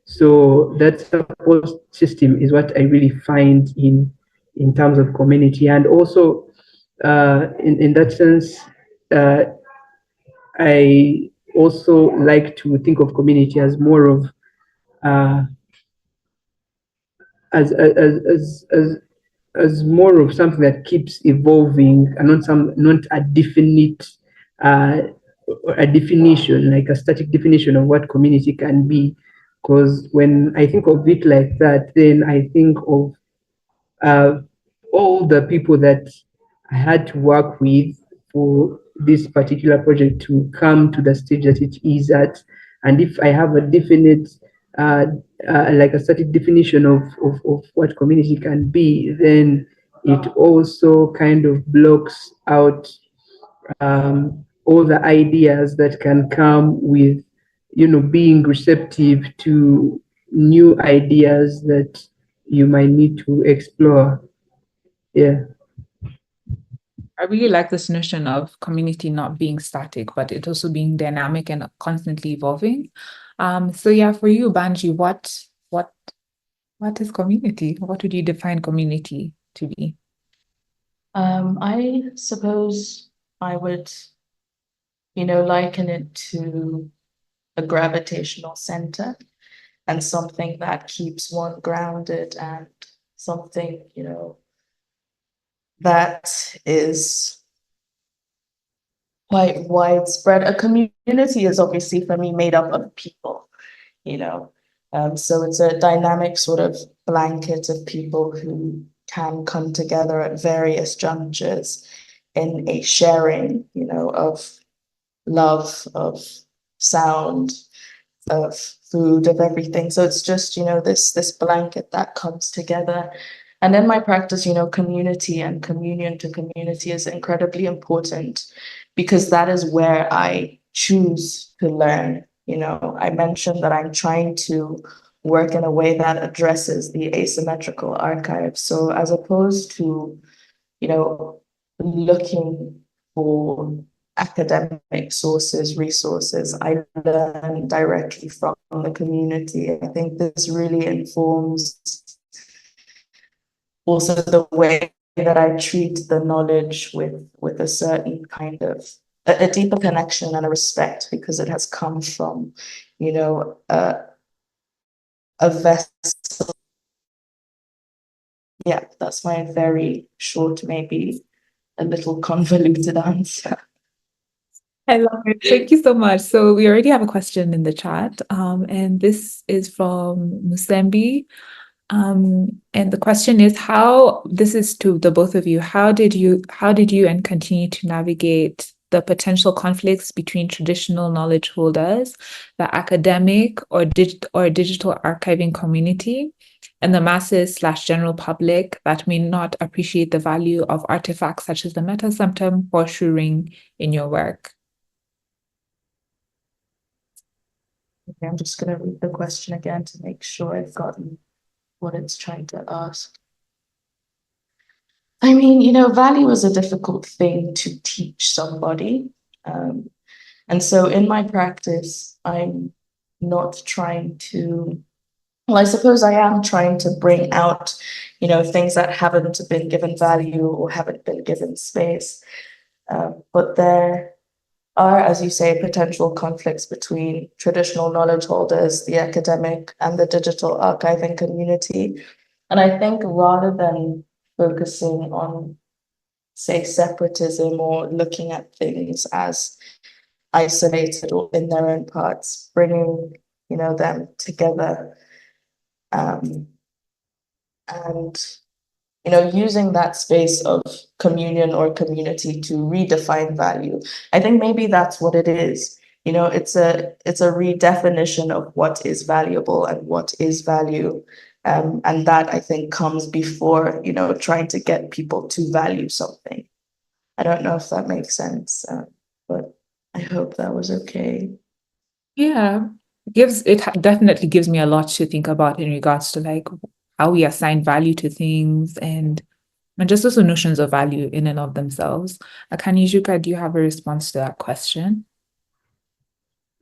So that support system is what I really find in terms of community. And also in that sense, I also like to think of community as more of uh, as more of something that keeps evolving, and not a definite a definition, like a static definition of what community can be. Because when I think of it like that, then I think of all the people that I had to work with for this particular project to come to the stage that it is at. And if I have a definite, like a static definition of what community can be, then it also kind of blocks out all the ideas that can come with, being receptive to new ideas that you might need to explore. Yeah. I really like this notion of community not being static, but it also being dynamic and constantly evolving. For you, Banji, what is community? What would you define community to be? I suppose I would, liken it to a gravitational center and something that keeps one grounded, and something, that is quite widespread. A community is obviously, for me, made up of people, so it's a dynamic sort of blanket of people who can come together at various junctures in a sharing, of love, of sound, of food, of everything. So it's just, this blanket that comes together. And in my practice, community and communion to community is incredibly important, because that is where I choose to learn. I mentioned that I'm trying to work in a way that addresses the asymmetrical archive. So as opposed to, looking for academic sources, resources, I learn directly from the community. I think this really informs also the way that I treat the knowledge with a certain kind of a deeper connection and a respect, because it has come from, a vessel. Yeah, that's my very short, maybe a little convoluted answer. I love it. Thank you so much. So we already have a question in the chat, and this is from Musembi. And the question is this is to the both of you, how did you and continue to navigate the potential conflicts between traditional knowledge holders, the academic or digital archiving community, and the masses/general public that may not appreciate the value of artifacts such as the meta-symptom horseshoe ring in your work? Okay, I'm just going to read the question again to make sure I've gotten what it's trying to ask. I mean, value is a difficult thing to teach somebody. And so in my practice, I'm not trying to, well, I suppose I am trying to bring out, things that haven't been given value or haven't been given space. But there are, as you say, potential conflicts between traditional knowledge holders, the academic, and the digital archiving community. And I think rather than focusing on, say, separatism or looking at things as isolated or in their own parts, bringing, them together, and using that space of communion or community to redefine value. I think maybe that's what it is. It's a redefinition of what is valuable and what is value. And that, I think, comes before, trying to get people to value something. I don't know if that makes sense, but I hope that was okay. Yeah, definitely gives me a lot to think about in regards to like how we assign value to things and just also notions of value in and of themselves. Akanyijuka, do you have a response to that question?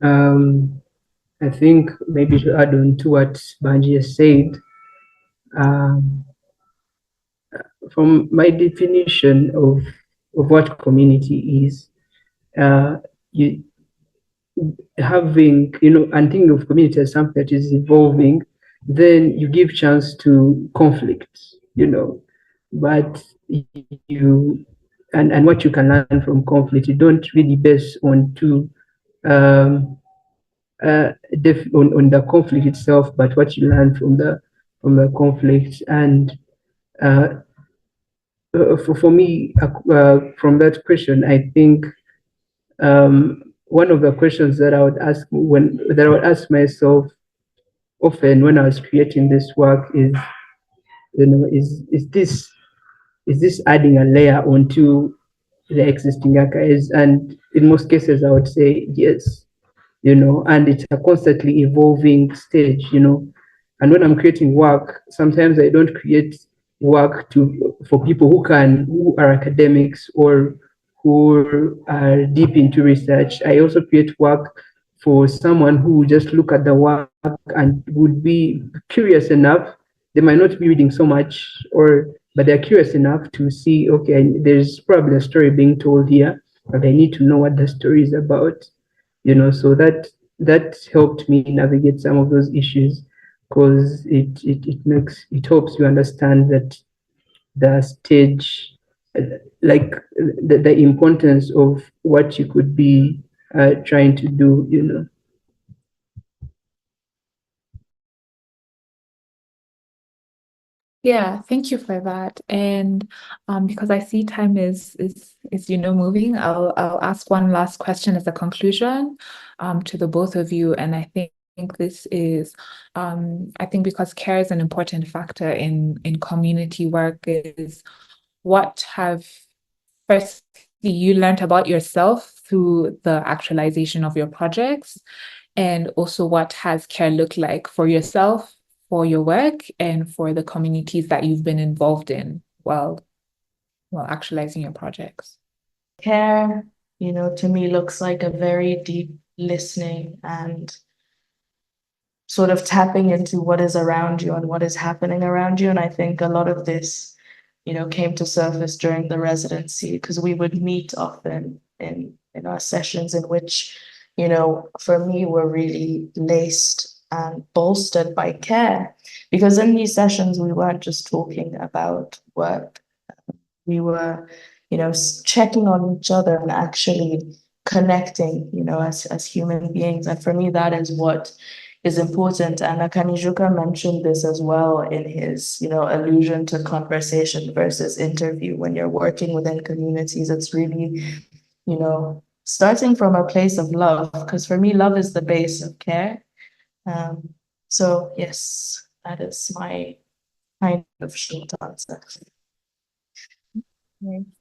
I think maybe to add on to what Banji has said, from my definition of what community is, you having, and thinking of community as something that is evolving, then you give chance to conflict, but you and what you can learn from conflict, you don't really base on to on the conflict itself, but what you learn from the conflict. And for me, from that question, I think one of the questions that I would ask myself often when I was creating this work is, is this adding a layer onto the existing archives? And in most cases, I would say yes, and it's a constantly evolving stage, And when I'm creating work, sometimes I don't create work for people who are academics or who are deep into research. I also create work for someone who would just look at the work and would be curious enough. They might not be reading so much, but they're curious enough to see, okay, there's probably a story being told here, but I need to know what the story is about. So that helped me navigate some of those issues, because it helps you understand that the stage, like the importance of what you could be trying to do. Yeah, thank you for that. And because I see time is moving, I'll ask one last question as a conclusion to the both of you. And I think this is I think because care is an important factor in community work, is what have firstly you learned about yourself through the actualization of your projects, and also what has care looked like for yourself, for your work, and for the communities that you've been involved in while actualizing your projects? Care, to me looks like a very deep listening and sort of tapping into what is around you and what is happening around you. And I think a lot of this, came to surface during the residency, because we would meet often in our sessions in which, for me, were really laced and bolstered by care. Because in these sessions, we weren't just talking about work. We were, checking on each other and actually connecting, as human beings. And for me, that is what is important. And Akanyijuka mentioned this as well in his, allusion to conversation versus interview. When you're working within communities, it's really, starting from a place of love, because for me, love is the base of care. So yes, that is my kind of short answer.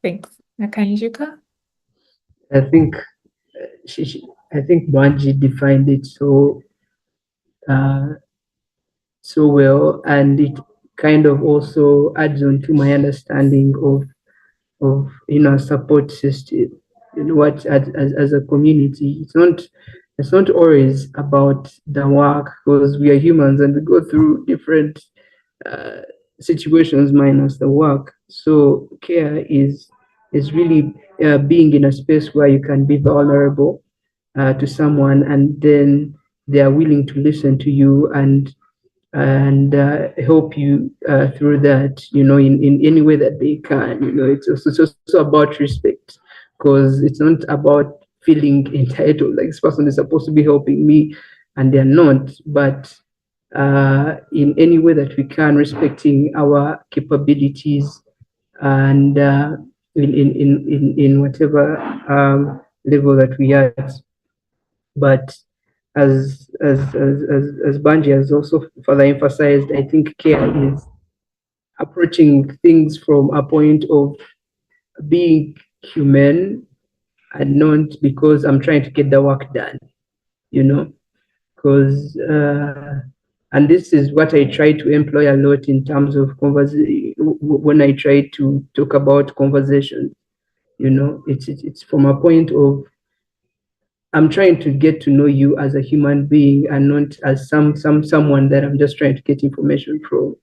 Thanks. Akanyijuka? I think I think Banji defined it uh, so well, and it kind of also adds on to my understanding of support system. What as a community, it's not always about the work, because we are humans and we go through different uh, situations minus the work. So care is really being in a space where you can be vulnerable to someone, and then they are willing to listen to you and help you through that, in any way that they can. It's also about respect, because it's not about feeling entitled, like this person is supposed to be helping me and they're not, but in any way that we can, respecting our capabilities and in whatever level that we are at. But as Banji has also further emphasized, I think care is approaching things from a point of being human, and not because I'm trying to get the work done, because and this is what I try to employ a lot in terms of conversation when I try to talk about conversation. It's from a point of I'm trying to get to know you as a human being, and not as someone that I'm just trying to get information from,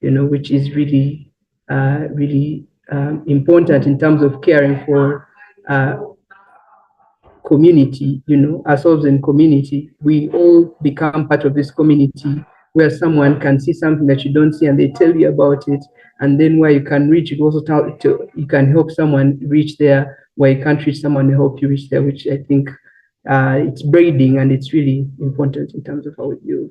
which is really really important in terms of caring for community, ourselves in community. We all become part of this community where someone can see something that you don't see and they tell you about it. And then where you can reach, you also you can help someone reach there. Where you can't reach someone, they help you reach there, which I think it's braiding, and it's really important in terms of how we do.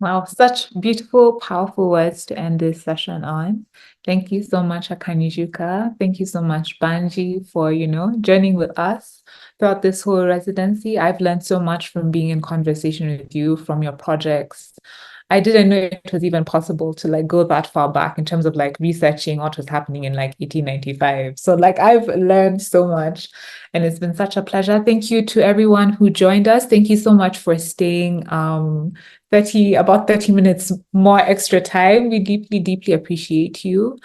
Wow, such beautiful, powerful words to end this session on. Thank you so much, Akanyijuka. Thank you so much, Banji, for, journeying with us throughout this whole residency. I've learned so much from being in conversation with you, from your projects. I didn't know it was even possible to go that far back in terms of researching what was happening in 1895. So I've learned so much, and it's been such a pleasure. Thank you to everyone who joined us. Thank you so much for staying about 30 minutes more extra time. We deeply, deeply appreciate you.